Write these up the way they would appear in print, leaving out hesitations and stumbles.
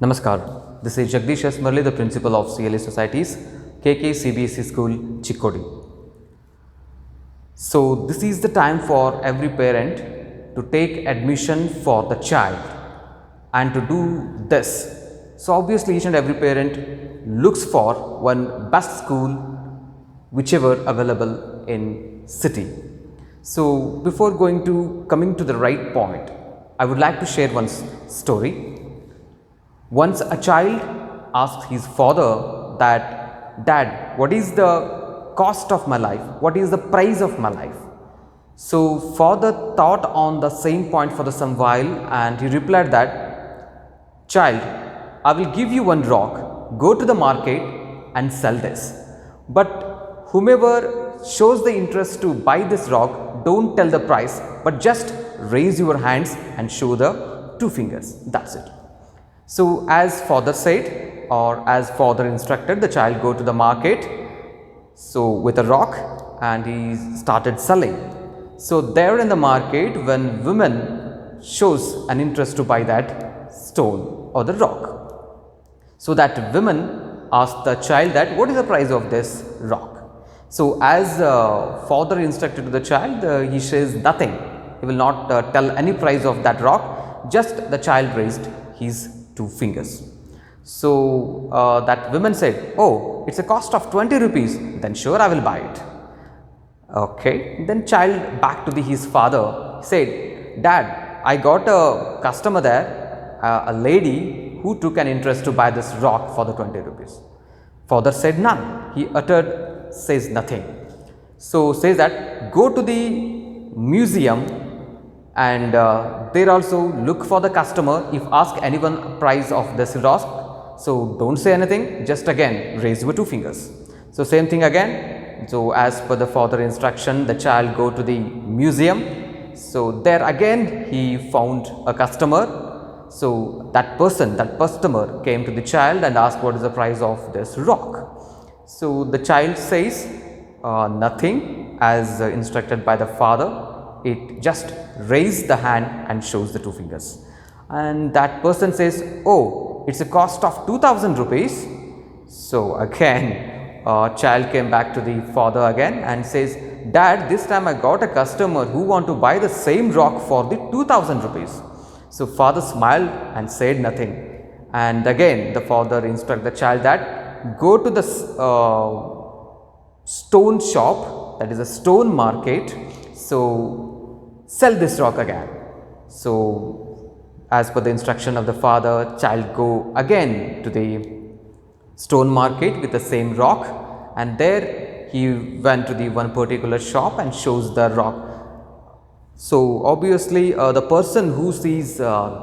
Namaskar, this is Jagdish S. Murli, the principal of CLA Societies, KK CBSE School, Chikkodi. So, this is the time for every parent to take admission for the child and to do this. So, obviously, each and every parent looks for one best school, whichever available in city. So, before coming to the right point, I would like to share one story. Once a child asked his father that, "Dad, what is the cost of my life? What is the price of my life?" So, father thought on the same point for some while and he replied that, "Child, I will give you one rock, go to the market and sell this. But whomever shows the interest to buy this rock, don't tell the price, but just raise your hands and show the two fingers. That's it." So, as father said or as father instructed, the child go to the market with a rock and he started selling. So, there in the market, when women shows an interest to buy that stone or the rock, so that women asked the child that, "What is the price of this rock?" So, as father instructed to the child, he says nothing. He will not tell any price of that rock. Just the child raised his two fingers. So, that woman said, "Oh, it's a cost of 20 rupees. Then sure, I will buy it." Okay. Then child back to his father said, "Dad, I got a customer there, a lady who took an interest to buy this rock for the 20 rupees. Father said none. He says nothing. So, says that, "Go to the museum and there also look for the customer. If ask anyone price of this rock, so don't say anything, just again raise your two fingers." So, same thing again. So, as per the father instruction, the child go to the museum. So, there again he found a customer. So, that customer came to the child and asked, "What is the price of this rock?" So, the child says nothing as instructed by the father. It just raise the hand and shows the two fingers, and that person says, "Oh, it's a cost of 2000 rupees. So, again child came back to the father again and says, "Dad, this time I got a customer who want to buy the same rock for the 2000 rupees. So, father smiled and said nothing, and again the father instruct the child that, "Go to the stone shop, that is a stone market. So, sell this rock again." So, as per the instruction of the father, child go again to the stone market with the same rock, and there he went to the one particular shop and shows the rock. So, obviously the person who sees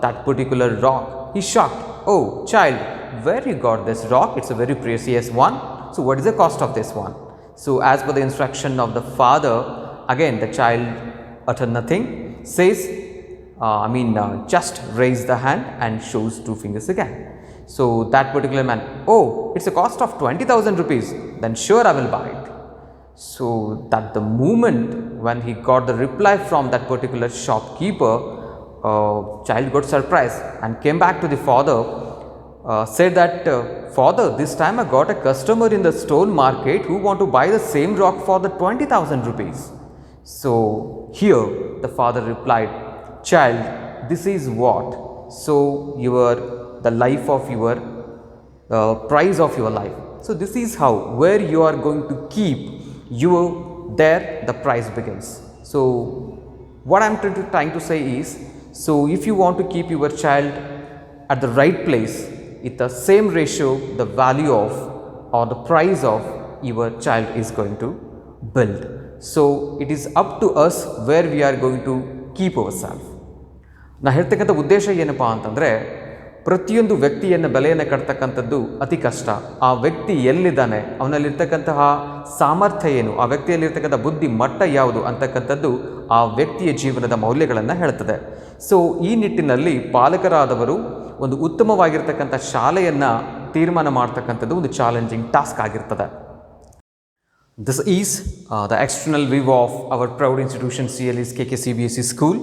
that particular rock, he's shocked. "Oh, child, where you got this rock? It's a very precious one. So, what is the cost of this one?" So, as per the instruction of the father, again the child utter nothing, says just raise the hand and shows two fingers again. So, that particular man, "Oh, it's a cost of 20,000 rupees. Then sure, I will buy it." So, that the moment when he got the reply from that particular shopkeeper, child got surprised and came back to the father, said that, "Father, this time I got a customer in the stone market who want to buy the same rock for the 20,000 rupees. So, here the father replied, "Child, this is what? So, the life of your price of your life. So, this is how, where you are going to keep there the price begins." So, what I am trying to say is, so if you want to keep your child at the right place, with the same ratio, the value of or the price of your child is going to build. So, it is up to us where we are going to keep ourselves. ನಾ ಹೇಳ್ತಕ್ಕಂಥ ಉದ್ದೇಶ ಏನಪ್ಪಾ ಅಂತಂದರೆ, ಪ್ರತಿಯೊಂದು ವ್ಯಕ್ತಿಯನ್ನು ಬೆಲೆಯನ್ನು ಕಟ್ತಕ್ಕಂಥದ್ದು ಅತಿ ಕಷ್ಟ. ಆ ವ್ಯಕ್ತಿ ಎಲ್ಲಿದ್ದಾನೆ, ಅವನಲ್ಲಿರ್ತಕ್ಕಂತಹ ಸಾಮರ್ಥ್ಯ ಏನು, ಆ ವ್ಯಕ್ತಿಯಲ್ಲಿರ್ತಕ್ಕಂಥ ಬುದ್ಧಿ ಮಟ್ಟ ಯಾವುದು ಅಂತಕ್ಕಂಥದ್ದು ಆ ವ್ಯಕ್ತಿಯ ಜೀವನದ ಮೌಲ್ಯಗಳನ್ನು ಹೇಳ್ತದೆ. ಸೊ, ಈ ನಿಟ್ಟಿನಲ್ಲಿ ಪಾಲಕರಾದವರು ಒಂದು ಉತ್ತಮವಾಗಿರ್ತಕ್ಕಂಥ ಶಾಲೆಯನ್ನು ತೀರ್ಮಾನ ಮಾಡ್ತಕ್ಕಂಥದ್ದು ಒಂದು ಚಾಲೆಂಜಿಂಗ್ ಟಾಸ್ಕ್ ಆಗಿರ್ತದೆ. This is the external view of our proud institution CLA's KK CBSE School.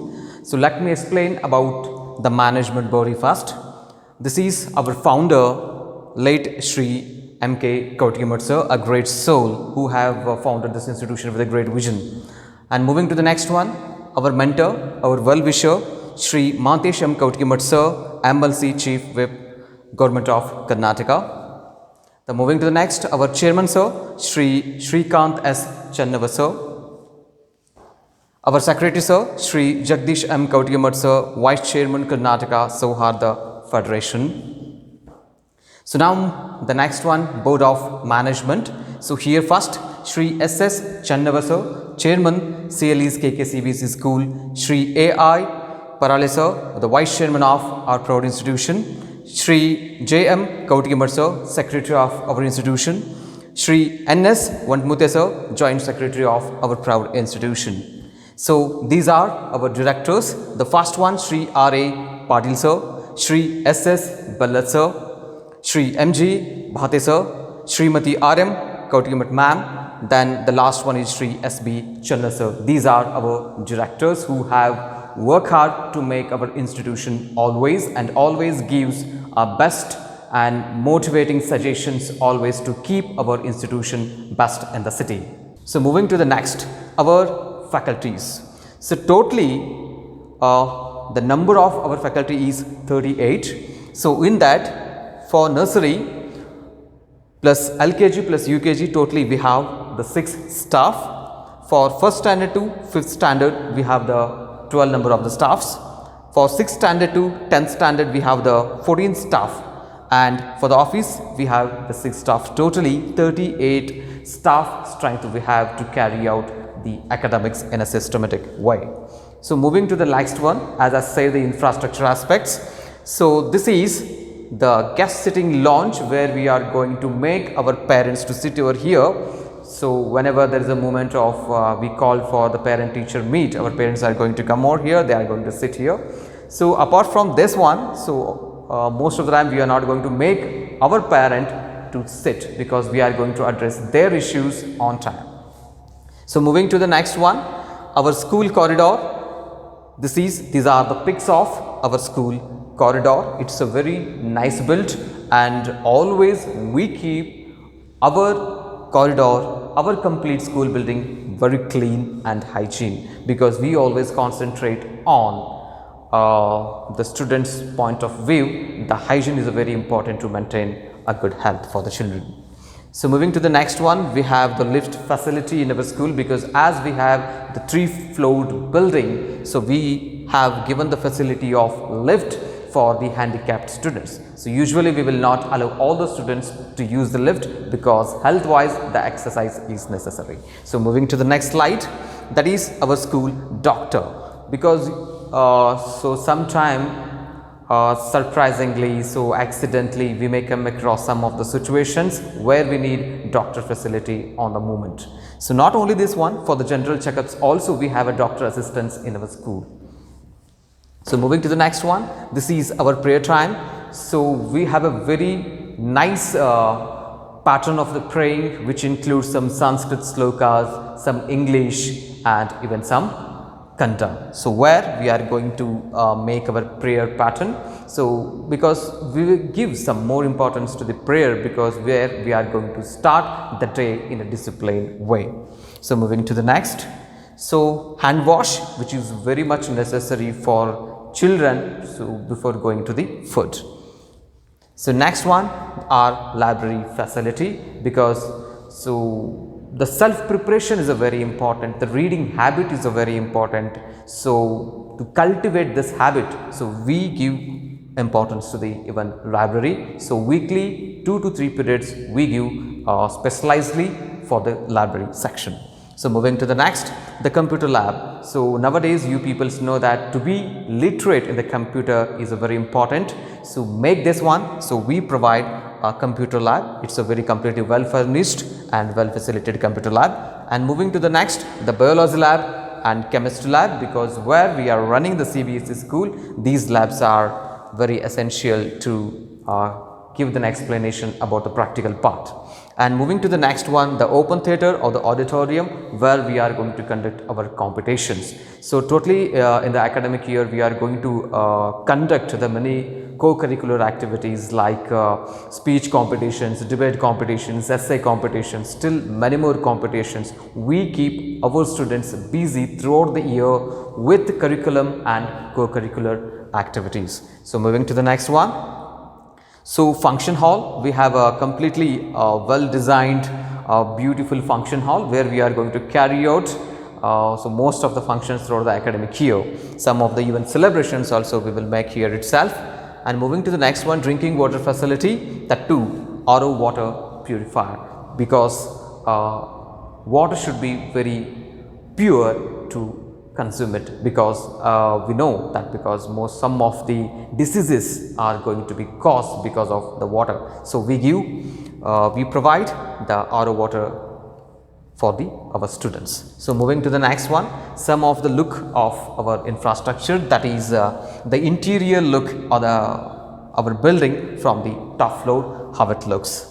So, let me explain about the management body first. This is our founder, late Shri M.K. Kautikimad sir, a great soul who have founded this institution with a great vision. And moving to the next one, our mentor, our well-wisher, Shri Mantesh M. Kautikimad sir, MLC Chief Whip, Government of Karnataka. Then moving to the next, our chairman sir, Shri Shrikant S. Channava sir. Our secretary sir, Shri Jagdish M. Kautikimad sir, Vice Chairman Karnataka Sauharda Federation. So now the next one, Board of Management. So here first, Shri S.S. Channava sir, Chairman CLE's KKCBC School, Shri A.I. Parale sir, the Vice Chairman of our proud institution, Shri J.M. Kautikimad sir, Secretary of our institution, Shri N.S. Vantmuthe sir, Joint Secretary of our proud institution. So these are our directors. The first one, Shri R.A. Patil sir, Shri S.S. Ballat sir, Shri M.G. Bhate sir, Srimati R.M. Kautikimad ma'am. Then the last one is Shri S.B. Channa sir. These are our directors who have worked hard to make our institution always gives our best and motivating suggestions always to keep our institution best in the city. So moving to the next, our faculties. So totally the number of our faculty is 38. So in that, for nursery plus LKG plus UKG, totally we have the 6 staff. For 1st standard to 5th standard we have the 12 number of the staffs. For 6th standard to 10th standard we have the 14 staff, and for the office we have the 6 staff. Totally 38 staff strength we have to carry out the academics in a systematic way. So moving to the next one, as I say, the infrastructure aspects. So this is the guest sitting lounge where we are going to make our parents to sit over here. So whenever there is a moment of we call for the parent teacher meet, our parents are going to come over here, they are going to sit here. So apart from this one, so most of the time we are not going to make our parent to sit because we are going to address their issues on time. So moving to the next one, our school corridor. These are the pics of our school corridor. It's a very nice build, and always we keep our corridor, our complete school building very clean and hygiene, because we always concentrate on the students' point of view. The hygiene is very important to maintain a good health for the children. So moving to the next one, we have the lift facility in our school, because as we have the 3-floored building, so we have given the facility of lift for the handicapped students. So usually we will not allow all the students to use the lift because health wise the exercise is necessary. So moving to the next slide, that is our school doctor, because so sometime surprisingly, so accidentally we may come across some of the situations where we need doctor facility on the moment. So not only this one, for the general checkups also we have a doctor assistance in our school. So moving to the next one, this is our prayer time. So we have a very nice pattern of the praying, which includes some Sanskrit slokas, some English, and even some Kanta. So where we are going to make our prayer pattern. So because we will give some more importance to the prayer, because where we are going to start the day in a disciplined way. So moving to the next. So hand wash, which is very much necessary for children, so before going to the food. So next one, our library facility, because so the self preparation is a very important, the reading habit is a very important. So to cultivate this habit, so we give importance to the even library. So weekly 2 to 3 periods we give specializedly for the library section. So moving to the next, the computer lab. So nowadays you people know that to be literate in the computer is a very important. So make this one. So we provide a computer lab. It's a very completely well furnished and well facilitated computer lab. And moving to the next, the biology lab and chemistry lab, because where we are running the CBSE school, these labs are very essential to give an explanation about the practical part. And moving to the next one, the open theatre or the auditorium, where we are going to conduct our competitions. So totally in the academic year we are going to conduct the many co-curricular activities like speech competitions, debate competitions, essay competitions, still many more competitions. We keep our students busy throughout the year with curriculum and co-curricular activities. So moving to the next one. So function hall, we have a completely well designed beautiful function hall where we are going to carry out so most of the functions throughout the academic year. Some of the even celebrations also we will make here itself. And moving to the next one, drinking water facility, that too RO water purifier, because water should be very pure to consume it, because we know that because some of the diseases are going to be caused because of the water. So we provide the RO water for our students. So moving to the next one, some of the look of our infrastructure, that is the interior look of our building from the top floor, how it looks.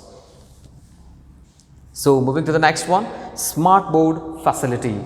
So moving to the next one, smart board facility.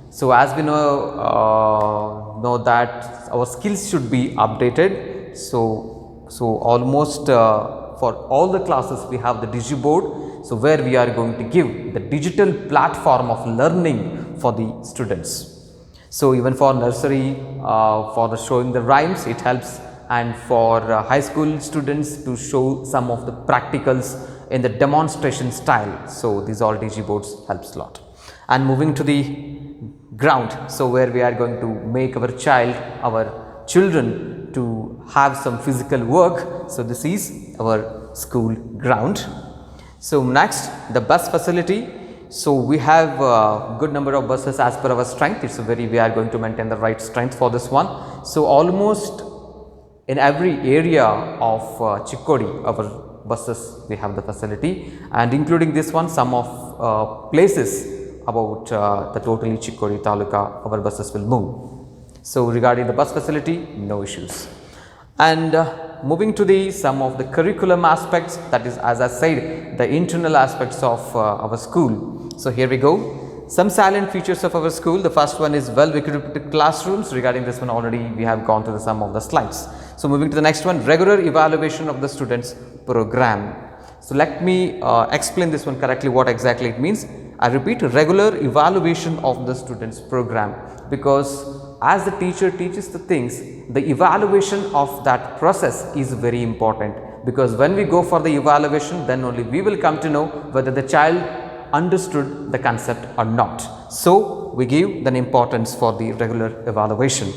So as we know that our skills should be updated. So almost for all the classes we have the DigiBoard. So where we are going to give the digital platform of learning for the students. So even for nursery, for showing the rhymes, it helps, and for high school students to show some of the practicals in the demonstration style. So these all DigiBoards helps a lot. And moving to the ground, so where we are going to make our children to have some physical work. So this is our school ground. So next, the bus facility. So we have a good number of buses as per our strength. We are going to maintain the right strength for this one. So almost in every area of Chikkodi, our buses, we have the facility, and including this one, some of places about the totally Chikkodi Taluka, our buses will move. So regarding the bus facility, no issues. And moving to some of the curriculum aspects, that is, as I said, the internal aspects of our school. So here we go. Some silent features of our school. The first one is well equipped classrooms. Regarding this one already we have gone through some of the slides. So moving to the next one, regular evaluation of the students program. So let me explain this one correctly, what exactly it means. I repeat, regular evaluation of the students program, because as the teacher teaches the things, the evaluation of that process is very important, because when we go for the evaluation, then only we will come to know whether the child understood the concept or not. So we give the importance for the regular evaluation.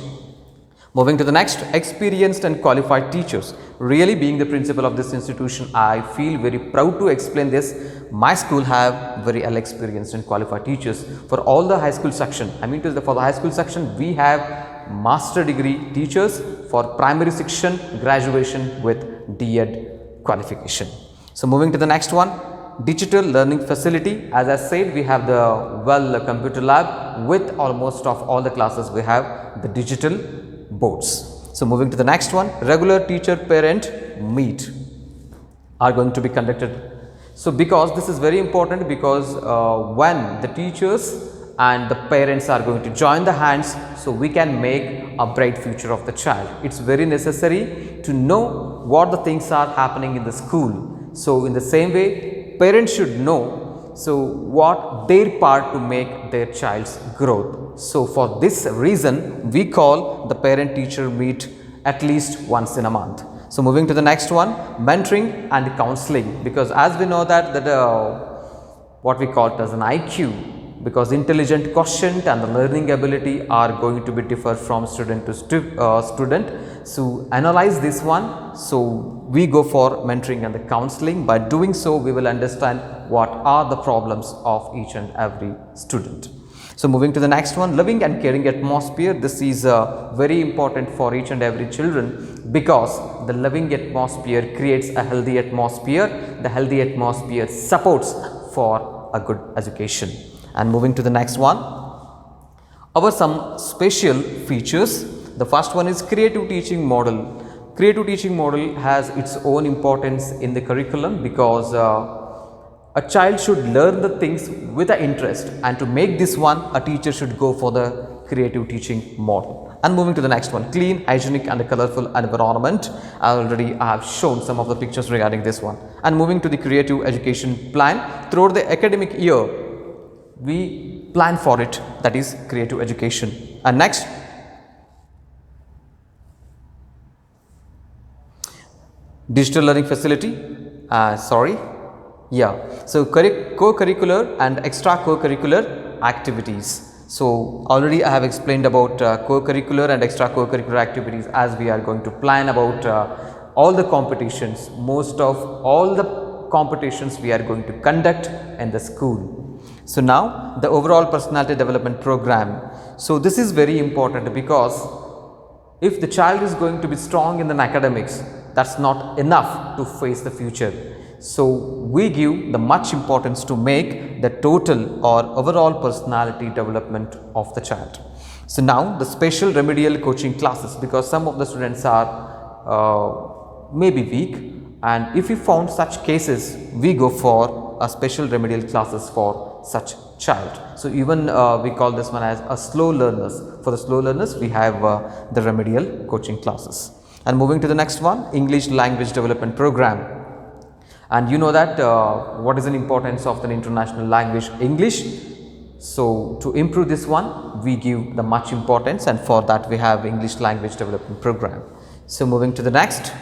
Moving to the next, experienced and qualified teachers. Really, being the principal of this institution, I feel very proud to explain this. My school have very well experienced and qualified teachers for all the high school section. I mean, for the high school section, we have master degree teachers. For primary section, graduation with D.Ed qualification. So moving to the next one, digital learning facility. As I said, we have the computer lab. With almost of all the classes, we have the digital boards. So moving to the next one, regular teacher parent meet are going to be conducted. So because this is very important, because when the teachers and the parents are going to join the hands, so we can make a bright future of the child. It's very necessary to know what the things are happening in the school. So in the same way, parents should know so what their part to make their child's growth. So for this reason, we call the parent teacher meet at least once in a month. So moving to the next one, mentoring and counseling, because as we know that what we call it as an IQ, because intelligent quotient and the learning ability are going to be differ from student to student. So analyze this one. So we go for mentoring and the counseling. By doing so, we will understand what are the problems of each and every student. So moving to the next one, loving and caring atmosphere. This is very important for each and every children, because the loving atmosphere creates a healthy atmosphere. The healthy atmosphere supports for a good education. And moving to the next one, our some special features. The first one is creative teaching model. Creative teaching model has its own importance in the curriculum, because a child should learn the things with an interest, and to make this one, a teacher should go for the creative teaching model. And moving to the next one, clean, hygienic and a colorful environment. Already I have shown some of the pictures regarding this one. And moving to the creative education plan, throughout the academic year, we plan for it, that is creative education. And next, digital learning facility, so co-curricular and extra co-curricular activities. So already I have explained about co-curricular and extra co-curricular activities, as we are going to plan about all the competitions, most of all the competitions we are going to conduct in the school. So now the overall personality development program. So this is very important, because if the child is going to be strong in the academics, that's not enough to face the future. So we give the much importance to make the total or overall personality development of the child. So now the special remedial coaching classes, because some of the students are maybe weak, and if we found such cases, we go for a special remedial classes for such child. So even we call this one as a slow learners. For the slow learners, we have the remedial coaching classes. And moving to the next one, English language development program. And you know that what is the importance of the international language English. So to improve this one, we give the much importance, and for that we have English language development program. So moving to the next,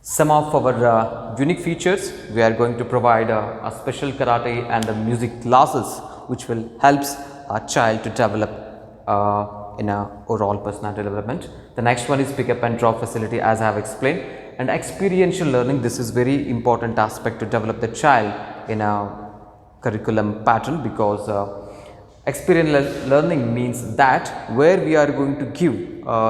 some of our unique features, we are going to provide a special karate and the music classes, which will helps a child to develop in a overall personality development. The next one is pick up and drop facility, as I have explained, and experiential learning. This is very important aspect to develop the child in a curriculum pattern, because experiential learning means that where we are going to give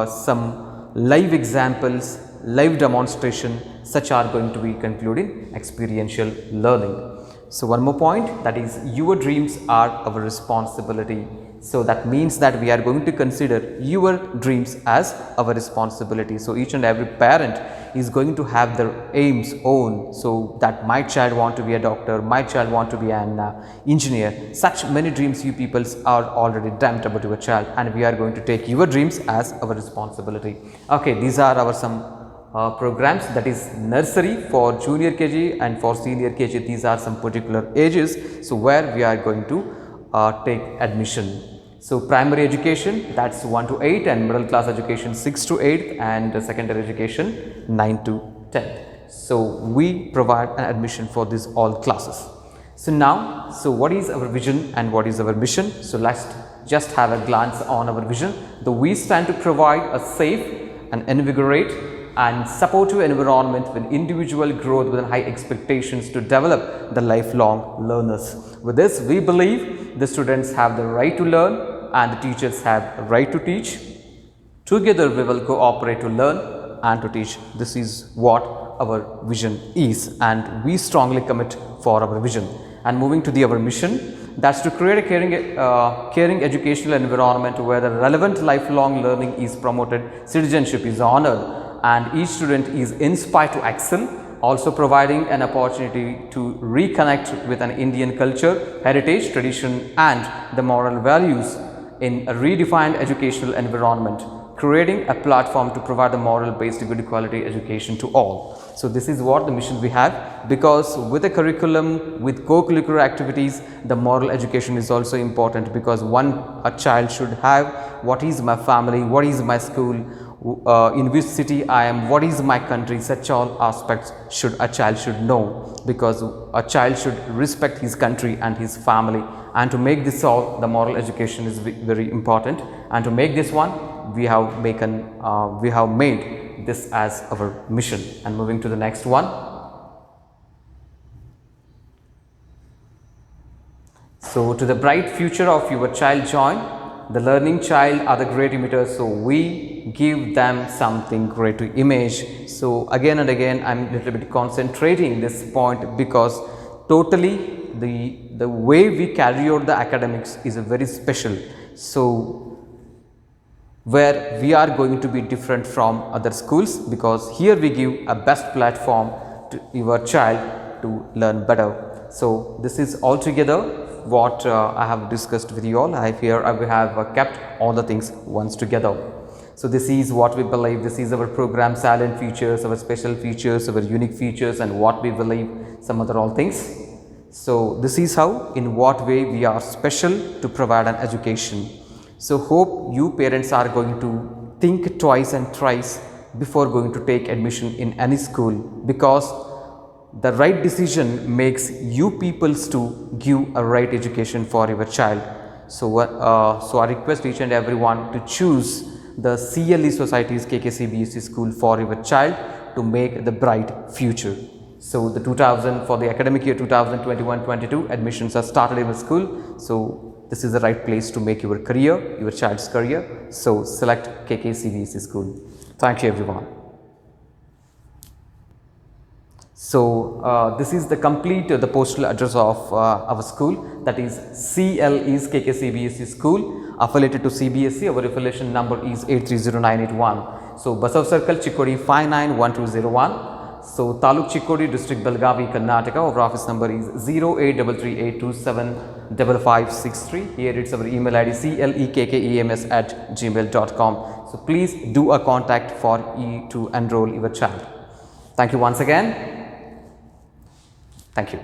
some live examples, live demonstration, such are going to be concluding experiential learning. So one more point, that is your dreams are our responsibility. So that means that we are going to consider your dreams as our responsibility. So each and every parent is going to have their aims own. So that my child want to be a doctor, my child want to be an engineer. Such many dreams you people are already dreamt about your child, and we are going to take your dreams as our responsibility. Okay, these are our some programs, that is nursery for junior KG and for senior KG. These are some particular ages, so where we are going to take admission. So primary education, that's 1 to 8, and middle class education 6 to 8, and secondary education 9 to 10. So we provide an admission for these all classes. So now, so what is our vision and what is our mission? So let's just have a glance on our vision. We stand to provide a safe and invigorate and supportive environment with individual growth with high expectations to develop the lifelong learners. With this, we believe the students have the right to learn and the teachers have the right to teach. Together we will cooperate to learn and to teach. This is what our vision is, and we strongly commit for our vision. And moving to our mission, that's to create a caring educational environment where the relevant lifelong learning is promoted, citizenship is honored, and each student is inspired to excel, also providing an opportunity to reconnect with an Indian culture, heritage, tradition and the moral values in a redefined educational environment, creating a platform to provide a moral based good quality education to all. So this is what the mission we have, because with a curriculum, with co-curricular activities, the moral education is also important, because a child should have what is my family, what is my school, in which city I am, what is my country. Such all aspects a child should know, because a child should respect his country and his family. And to make this all, the moral education is very important, and to make this one, we have made this as our mission. And moving to the next one, so to the bright future of your child join. The learning child are the great imiters, so we give them something great to image. So again and again I am little bit concentrating this point, because totally the way we carry out the academics is a very special. So where we are going to be different from other schools, because here we give a best platform to your child to learn better. So this is altogether what I have discussed with you all. I fear I have kept all the things once together. So this is what we believe, this is our program silent features, our special features, our unique features, and what we believe, some other all things. So this is how, in what way we are special to provide an education. So hope you parents are going to think twice and thrice before going to take admission in any school, because the right decision makes you peoples to give a right education for your child. So, I request each and everyone to choose the CLE Society's KKCBSE school for your child to make the bright future. So for the academic year 2021-22, admissions are started in the school. So this is the right place to make your career, your child's career. So select KKCBSE school. Thank you everyone. So this is the complete the postal address of our school, that is CLE's KKCBSE school, affiliated to CBSE. Our affiliation number is 830981. So Basav Circle, Chikkodi 591201. So Taluk Chikkodi, District Belgavi, Karnataka. Our office number is 083382755563. Here it's our email ID clekkems@gmail.com. So please do a contact for to enroll your child. Thank you once again. Thank you.